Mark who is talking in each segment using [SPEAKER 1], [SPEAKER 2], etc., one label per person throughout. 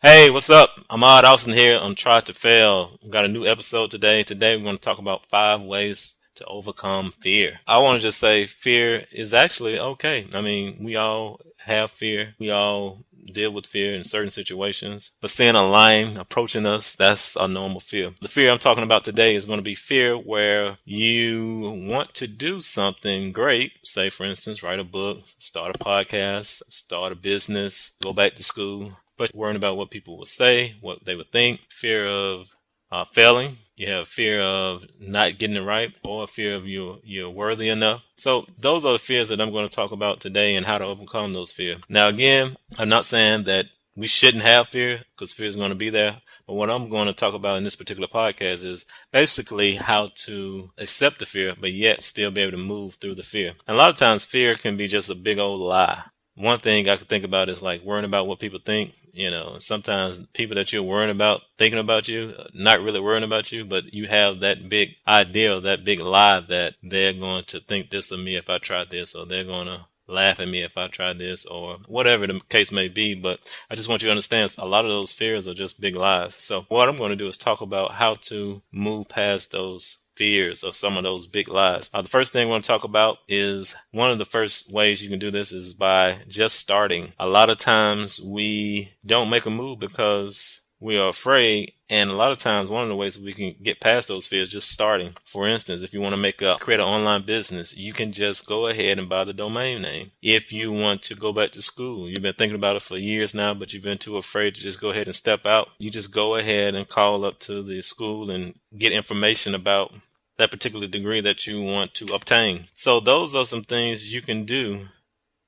[SPEAKER 1] Hey, what's up? Ahmad Austin here on Try to Fail. We got a new episode today. Today we're going to talk about 5 ways to overcome fear. I want to just say fear is actually okay. I mean, we all have fear. We all deal with fear in certain situations. But seeing a lion approaching us, that's a normal fear. The fear I'm talking about today is going to be fear where you want to do something great. Say, for instance, write a book, start a podcast, start a business, go back to school, but worrying about what people will say, what they would think, fear of failing. You have fear of not getting it right, or fear of you're worthy enough. So those are the fears that I'm going to talk about today and how to overcome those fears. Now, again, I'm not saying that we shouldn't have fear, because fear is going to be there. But what I'm going to talk about in this particular podcast is basically how to accept the fear, but yet still be able to move through the fear. And a lot of times fear can be just a big old lie. One thing I could think about is like worrying about what people think. Sometimes people that you're worrying about, thinking about you, not really worrying about you, but you have that big idea, that big lie that they're going to think this of me if I try this, or they're going to laugh at me if I try this, or whatever the case may be. But I just want you to understand a lot of those fears are just big lies. So what I'm going to do is talk about how to move past those fears or some of those big lies. The first thing I want to talk about is one of the first ways you can do this is by just starting. A lot of times we don't make a move because we are afraid. And a lot of times, one of the ways we can get past those fears is just starting. For instance, if you want to create an online business, you can just go ahead and buy the domain name. If you want to go back to school, you've been thinking about it for years now, but you've been too afraid to just go ahead and step out. You just go ahead and call up to the school and get information about that particular degree that you want to obtain. So those are some things you can do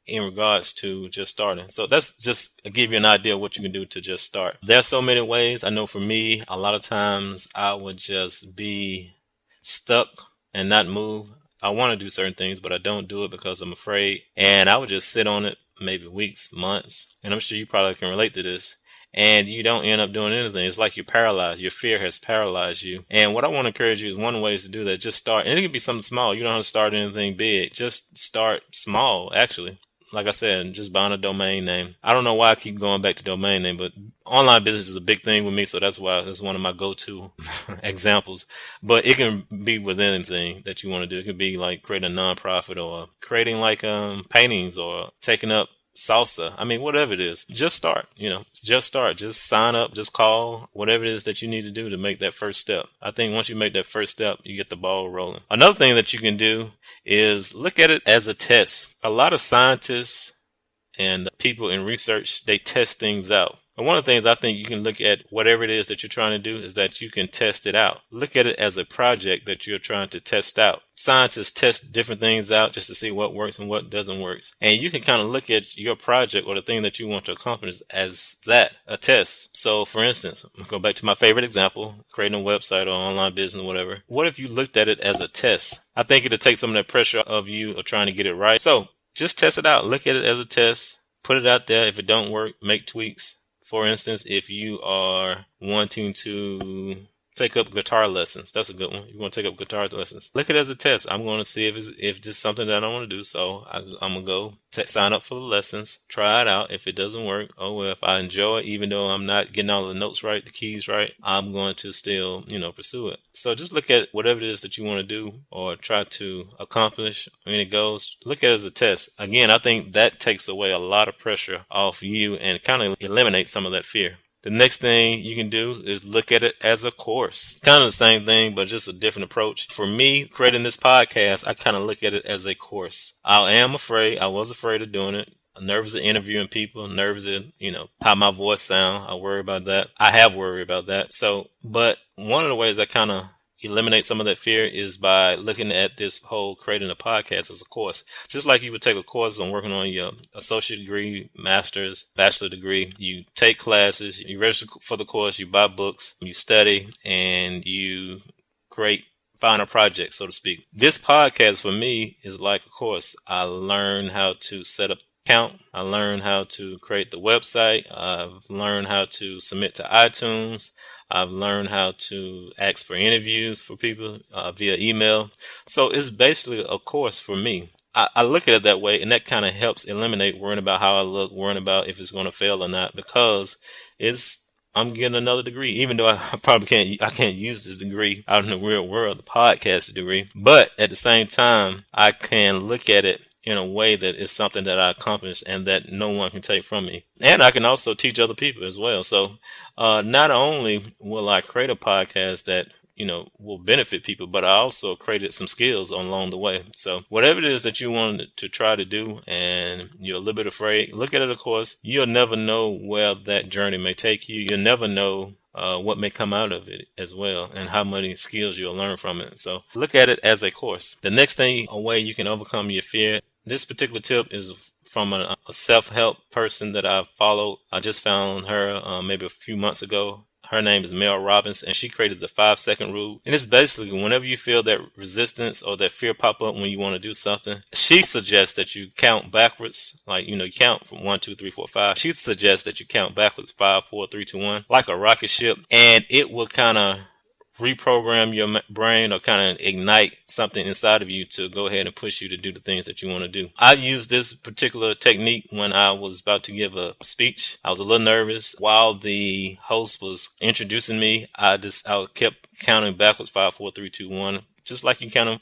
[SPEAKER 1] in regards to just starting. So that's just to give you an idea of what you can do to just start. There's so many ways. I know for me, a lot of times I would just be stuck and not move. I want to do certain things, but I don't do it because I'm afraid. And I would just sit on it maybe weeks, months. And I'm sure you probably can relate to this. And you don't end up doing anything. It's like you're paralyzed. Your fear has paralyzed you. And what I want to encourage you is one way is to do that. Just start. And it can be something small. You don't have to start anything big. Just start small, actually. Like I said, just buying a domain name. I don't know why I keep going back to domain name, but online business is a big thing with me, so that's why that's one of my go-to examples. But it can be with anything that you want to do. It could be like creating a nonprofit, or creating like paintings, or taking up salsa. I mean, whatever it is, just start. Just start. Just sign up. Just call. Whatever it is that you need to do to make that first step. I think once you make that first step, you get the ball rolling. Another thing that you can do is look at it as a test. A lot of scientists and people in research, they test things out. And one of the things I think you can look at whatever it is that you're trying to do is that you can test it out. Look at it as a project that you're trying to test out. Scientists test different things out just to see what works and what doesn't work. And you can kind of look at your project or the thing that you want to accomplish as that, a test. So for instance, I'm going to go back to my favorite example, creating a website or online business or whatever. What if you looked at it as a test? I think it'll take some of that pressure of you of trying to get it right. So just test it out. Look at it as a test. Put it out there. If it don't work, make tweaks. For instance, if you are wanting to take up guitar lessons, that's a good one. You want to take up guitar lessons. Look at it as a test. I'm going to see if it's something that I want to do. So I'm going to go sign up for the lessons, try it out. If it doesn't work, oh well, if I enjoy it, even though I'm not getting all the notes right, the keys right, I'm going to still, pursue it. So just look at whatever it is that you want to do or try to accomplish. It goes, look at it as a test. Again, I think that takes away a lot of pressure off you and kind of eliminates some of that fear. The next thing you can do is look at it as a course. Kind of the same thing, but just a different approach. For me, creating this podcast, I kind of look at it as a course. I am afraid. I was afraid of doing it. I'm nervous of interviewing people. Nervous of, how my voice sound. I worry about that. I have worried about that. But one of the ways I kind of eliminate some of that fear is by looking at this whole creating a podcast as a course. Just like you would take a course on working on your associate degree, master's, bachelor degree. You take classes, you register for the course, you buy books, you study, and you create final projects, so to speak. This podcast for me is like a course. I learn how to set up account. I learned how to create the website. I've learned how to submit to iTunes. I've learned how to ask for interviews for people via email. So it's basically a course for me. I look at it that way, and that kind of helps eliminate worrying about how I look, worrying about if it's going to fail or not, because it's I'm getting another degree, even though I probably I can't use this degree out in the real world, the podcast degree. But at the same time, I can look at it in a way that is something that I accomplished and that no one can take from me. And I can also teach other people as well. So, not only will I create a podcast that will benefit people, but I also created some skills along the way. So whatever it is that you want to try to do and you're a little bit afraid, look at it, of course. You'll never know where that journey may take you. You'll never know what may come out of it as well and how many skills you'll learn from it. So look at it as a course. The next thing, a way you can overcome your fear. This particular tip is from a self-help person that I followed. I just found her maybe a few months ago. Her name is Mel Robbins, and she created the 5-second rule. And it's basically whenever you feel that resistance or that fear pop up when you want to do something, she suggests that you count backwards. Like, you count from 1, 2, 3, 4, 5. She suggests that you count backwards 5, 4, 3, 2, 1, like a rocket ship. And it will kind of reprogram your brain or kind of ignite something inside of you to go ahead and push you to do the things that you want to do. I used this particular technique when I was about to give a speech. I was a little nervous. While the host was introducing me, I kept counting backwards 5, 4, 3, 2, 1. Just like you kind of,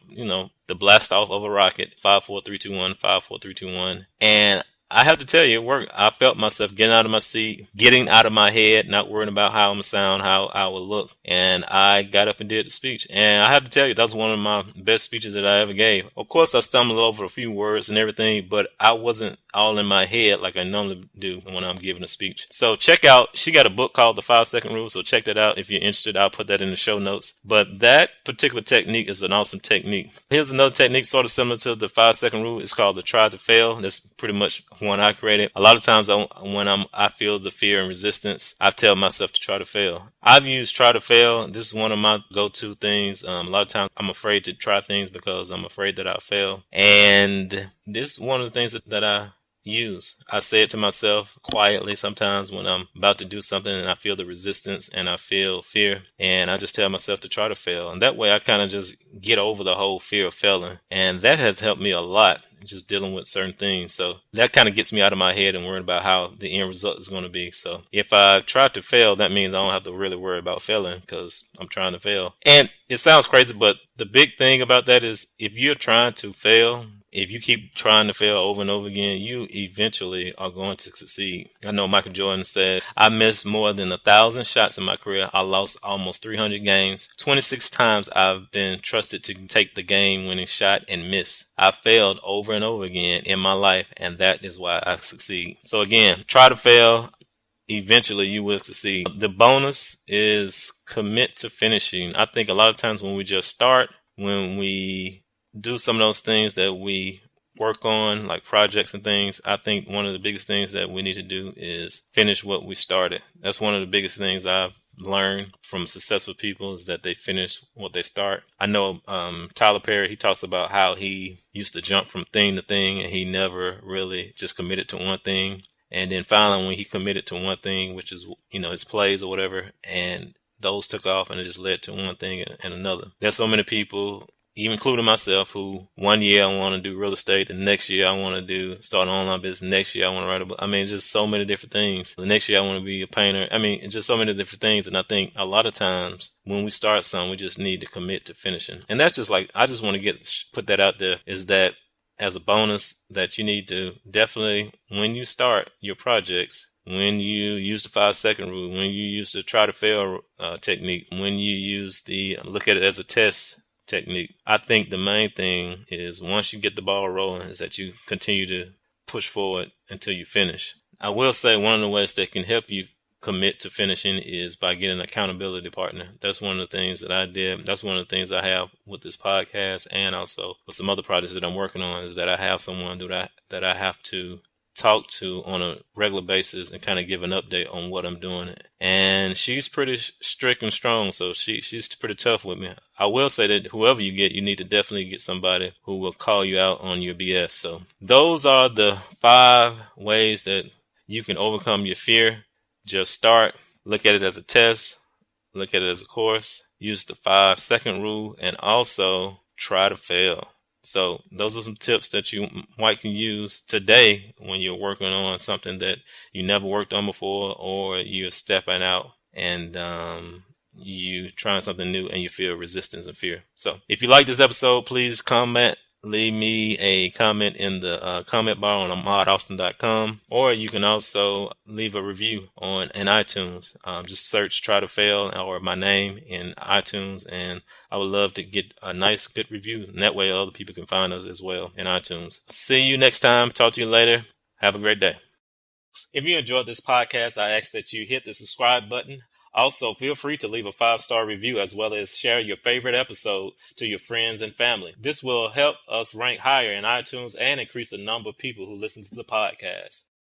[SPEAKER 1] the blast off of a rocket. 5, 4, 3, 2, 1, 5, 4, 3, 2, 1. And I have to tell you, it worked. I felt myself getting out of my seat, getting out of my head, not worrying about how I'm going to sound, how I would look. And I got up and did the speech. And I have to tell you, that was one of my best speeches that I ever gave. Of course, I stumbled over a few words and everything, but I wasn't all in my head like I normally do when I'm giving a speech. So check out, she got a book called The 5-Second Rule. So check that out if you're interested. I'll put that in the show notes. But that particular technique is an awesome technique. Here's another technique sort of similar to the 5-second rule. It's called the try to fail. That's pretty much one I created. A lot of times when I feel the fear and resistance, I tell myself to try to fail. I've used try to fail. This is one of my go-to things. A lot of times I'm afraid to try things because I'm afraid that I'll fail. And this is one of the things that I use. I say it to myself quietly sometimes when I'm about to do something and I feel the resistance and I feel fear, and I just tell myself to try to fail. And that way I kind of just get over the whole fear of failing. And that has helped me a lot, just dealing with certain things. So that kind of gets me out of my head and worrying about how the end result is going to be. So if I try to fail, that means I don't have to really worry about failing because I'm trying to fail. And it sounds crazy, but the big thing about that is if you're trying to fail, if you keep trying to fail over and over again, you eventually are going to succeed. I know Michael Jordan said, I missed more than 1,000 shots in my career. I lost almost 300 games. 26 times I've been trusted to take the game-winning shot and miss. I failed over and over again in my life, and that is why I succeed. So again, try to fail. Eventually you will succeed. The bonus is commit to finishing. I think a lot of times when we just start, when we do some of those things that we work on, like projects and things, I think one of the biggest things that we need to do is finish what we started. That's one of the biggest things I've learned from successful people is that they finish what they start. I know Tyler Perry, he talks about how he used to jump from thing to thing and he never really just committed to one thing. And then finally when he committed to one thing, which is, his plays or whatever, and those took off and it just led to one thing and another. There's so many people, even including myself, who one year I want to do real estate, the next year I want to start an online business, next year I want to write a book. I mean, just so many different things. The next year I want to be a painter. I mean, just so many different things. And I think a lot of times when we start something, we just need to commit to finishing. And that's just like, I just want to put that out there, is that as a bonus that you need to definitely, when you start your projects, when you use the 5-second rule, when you use the try to fail technique, when you use the look at it as a test technique, I think the main thing is once you get the ball rolling is that you continue to push forward until you finish. I will say one of the ways that can help you commit to finishing is by getting an accountability partner. That's one of the things that I did. That's one of the things I have with this podcast and also with some other projects that I'm working on, is that I have someone that I have to talk to on a regular basis and kind of give an update on what I'm doing. And she's pretty strict and strong, so she's pretty tough with me. I will say that whoever you get, you need to definitely get somebody who will call you out on your BS. So those are the 5 ways that you can overcome your fear. Just start, look at it as a test, look at it as a course, use the 5-second rule, and also try to fail. So those are some tips that you might can use today when you're working on something that you never worked on before, or you're stepping out and you trying something new and you feel resistance and fear. So if you like this episode, please comment. Leave me a comment in the comment bar on ahmadaustin.com, or you can also leave a review in iTunes. Just search Try to Fail or my name in iTunes, and I would love to get a nice, good review. And that way other people can find us as well in iTunes. See you next time. Talk to you later. Have a great day. If you enjoyed this podcast, I ask that you hit the subscribe button. Also, feel free to leave a 5-star review as well as share your favorite episode to your friends and family. This will help us rank higher in iTunes and increase the number of people who listen to the podcast.